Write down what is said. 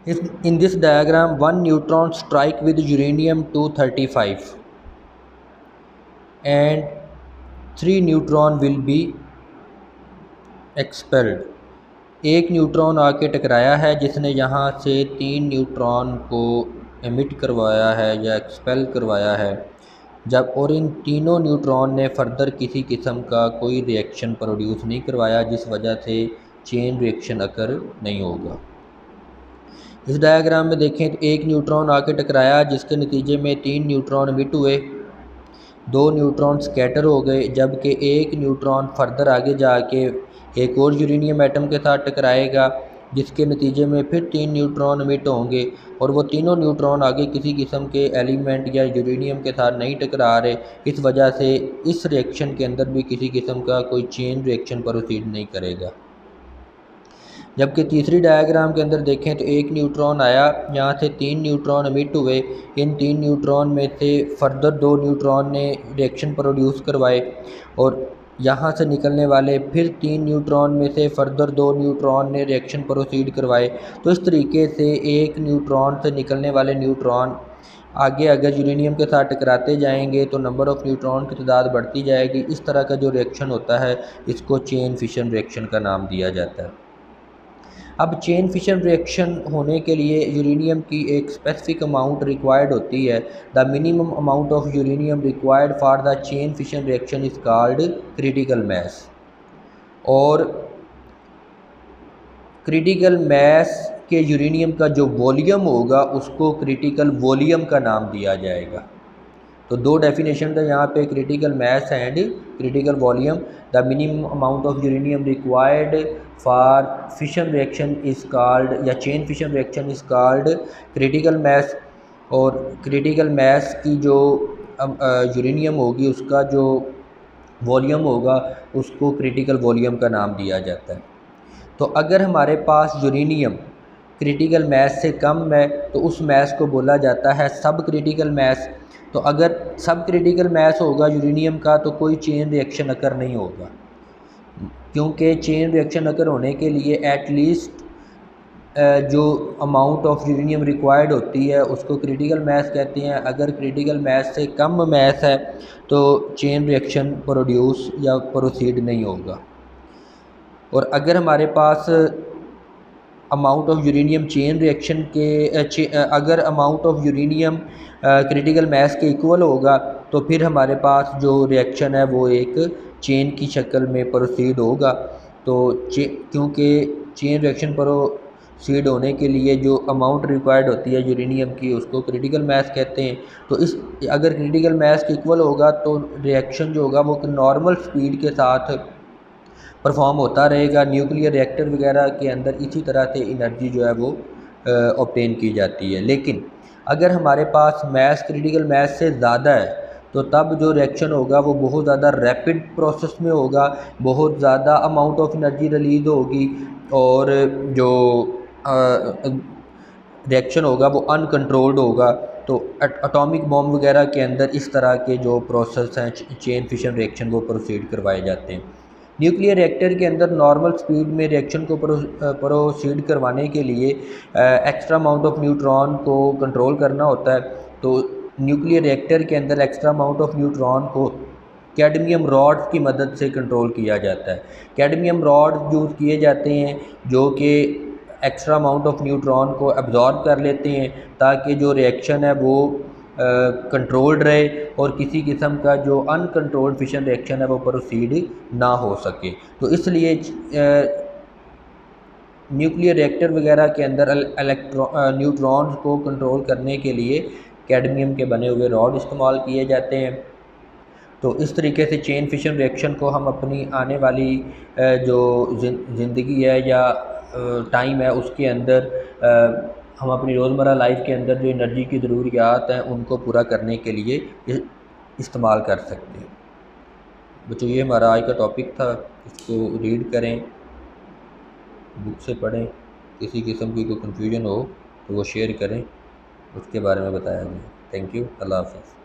In this diagram, one neutron strike with uranium-235 and 3 neutron will be expelled। एक neutron आके टकराया है जिसने यहाँ से 3 न्यूट्रॉन को एमिट करवाया है या एक्सपेल करवाया है, जब और इन तीनों न्यूट्रॉन ने फर्दर किसी किस्म का कोई रिएक्शन प्रोड्यूस नहीं करवाया, जिस वजह से चेन रिएक्शन अकर नहीं होगा। इस डायग्राम में देखें तो एक न्यूट्रॉन आके टकराया जिसके नतीजे में 3 न्यूट्रॉन एमिट हुए, 2 न्यूट्रॉन स्कैटर हो गए, जबकि एक न्यूट्रॉन फर्दर आगे जाके एक और यूरेनियम एटम के साथ टकराएगा जिसके नतीजे में फिर 3 न्यूट्रॉन एमिट होंगे और वो तीनों न्यूट्रॉन आगे किसी किस्म के एलिमेंट या यूरेनियम के साथ नहीं टकरा रहे। इस वजह से इस रिएक्शन के अंदर भी किसी किस्म का कोई चेन रिएक्शन प्रोसीड नहीं करेगा। जबकि तीसरी डायग्राम के अंदर देखें तो एक न्यूट्रॉन आया, यहाँ से 3 न्यूट्रॉन एमिट हुए, इन 3 न्यूट्रॉन में से फर्दर 2 न्यूट्रॉन ने रिएक्शन प्रोड्यूस करवाए और यहाँ से निकलने वाले फिर 3 न्यूट्रॉन में से फर्दर 2 न्यूट्रॉन ने रिएक्शन प्रोसीड करवाए। तो इस तरीके से एक न्यूट्रॉन से निकलने वाले न्यूट्रॉन आगे अगर यूरेनियम के साथ टकराते जाएंगे तो नंबर ऑफ़ न्यूट्रॉन की तादाद बढ़ती जाएगी। इस तरह का जो रिएक्शन होता है इसको चेन फिशन रिएक्शन का नाम दिया जाता है। अब चेन फिशन रिएक्शन होने के लिए यूरेनियम की एक स्पेसिफिक अमाउंट रिक्वायर्ड होती है। The minimum amount of uranium required for the chain fission reaction is called critical mass, और क्रिटिकल मास के यूरेनियम का जो वॉल्यूम होगा उसको क्रिटिकल वॉल्यूम का नाम दिया जाएगा। तो दो डेफिनेशन है यहाँ पे, critical mass and critical volume. The minimum amount of uranium required for fission reaction is called या chain fission reaction is called critical mass, और क्रिटिकल मास की जो यूरेनियम होगी उसका जो वॉल्यूम होगा उसको क्रिटिकल वॉल्यूम का नाम दिया जाता है। तो अगर हमारे पास यूरेनियम क्रिटिकल मास से कम है तो उस मास को बोला जाता है सब क्रिटिकल मास। तो अगर सब क्रिटिकल मास होगा यूरेनियम का तो कोई चेन रिएक्शन अकर नहीं होगा, क्योंकि चेन रिएक्शन अकर होने के लिए एटलीस्ट जो अमाउंट ऑफ यूरेनियम रिक्वायर्ड होती है उसको क्रिटिकल मास कहते हैं। अगर क्रिटिकल मास से कम मास है तो चेन रिएक्शन प्रोड्यूस या प्रोसीड नहीं होगा। और अगर हमारे पास amount of uranium chain reaction के अगर amount of uranium critical mass के इक्वल होगा तो फिर हमारे पास जो रिएक्शन है वो एक चेन की शक्ल में प्रोसीड होगा। तो क्योंकि चेन रिएक्शन प्रोसीड होने के लिए जो अमाउंट रिक्वायर्ड होती है यूरेनियम की उसको क्रिटिकल मास कहते हैं। तो इस अगर क्रिटिकल मास के इक्वल होगा तो रिएक्शन जो होगा वो नॉर्मल स्पीड के साथ परफॉर्म होता रहेगा। न्यूक्लियर रिएक्टर वगैरह के अंदर इसी तरह से एनर्जी जो है वो ऑब्टेन की जाती है। लेकिन अगर हमारे पास मास क्रिटिकल मास से ज़्यादा है तो तब जो रिएक्शन होगा वो बहुत ज़्यादा रैपिड प्रोसेस में होगा, बहुत ज़्यादा अमाउंट ऑफ एनर्जी रिलीज होगी और जो रिएक्शन होगा वो अनकंट्रोल्ड होगा। तो एटॉमिक बॉम्ब वगैरह के अंदर इस तरह के जो प्रोसेस हैं चेन फिशन रिएक्शन वो प्रोसीड करवाए जाते हैं। न्यूक्लियर रिएक्टर के अंदर नॉर्मल स्पीड में रिएक्शन को प्रोसीड करवाने के लिए एक्स्ट्रा अमाउंट ऑफ न्यूट्रॉन को कंट्रोल करना होता है। तो न्यूक्लियर रिएक्टर के अंदर एक्स्ट्रा अमाउंट ऑफ न्यूट्रॉन को कैडमियम रॉड्स की मदद से कंट्रोल किया जाता है। कैडमियम रॉड्स यूज़ किए जाते हैं जो कि एक्स्ट्रा अमाउंट ऑफ न्यूट्रॉन को एब्जॉर्ब कर लेते हैं ताकि जो रिएक्शन है वो कंट्रोल्ड रहे और किसी किस्म का जो अनकंट्रोल्ड फिशन रिएक्शन है वो प्रोसीड ना हो सके। तो इसलिए न्यूक्लियर रिएक्टर वगैरह के अंदर न्यूट्रॉन्स को कंट्रोल करने के लिए कैडमियम के बने हुए रॉड इस्तेमाल किए जाते हैं। तो इस तरीके से चेन फिशन रिएक्शन को हम अपनी आने वाली जो ज़िंदगी है या टाइम है उसके अंदर हम अपनी रोज़मर्रा लाइफ के अंदर जो एनर्जी की ज़रूरियात हैं उनको पूरा करने के लिए इस्तेमाल कर सकते हैं। बच्चों ये हमारा आज का टॉपिक था, इसको रीड करें, बुक से पढ़ें। किसी किस्म की कोई कन्फ्यूजन हो तो वो शेयर करें, उसके बारे में बताया जाए। Thank you. अल्लाह हाफ़िज़।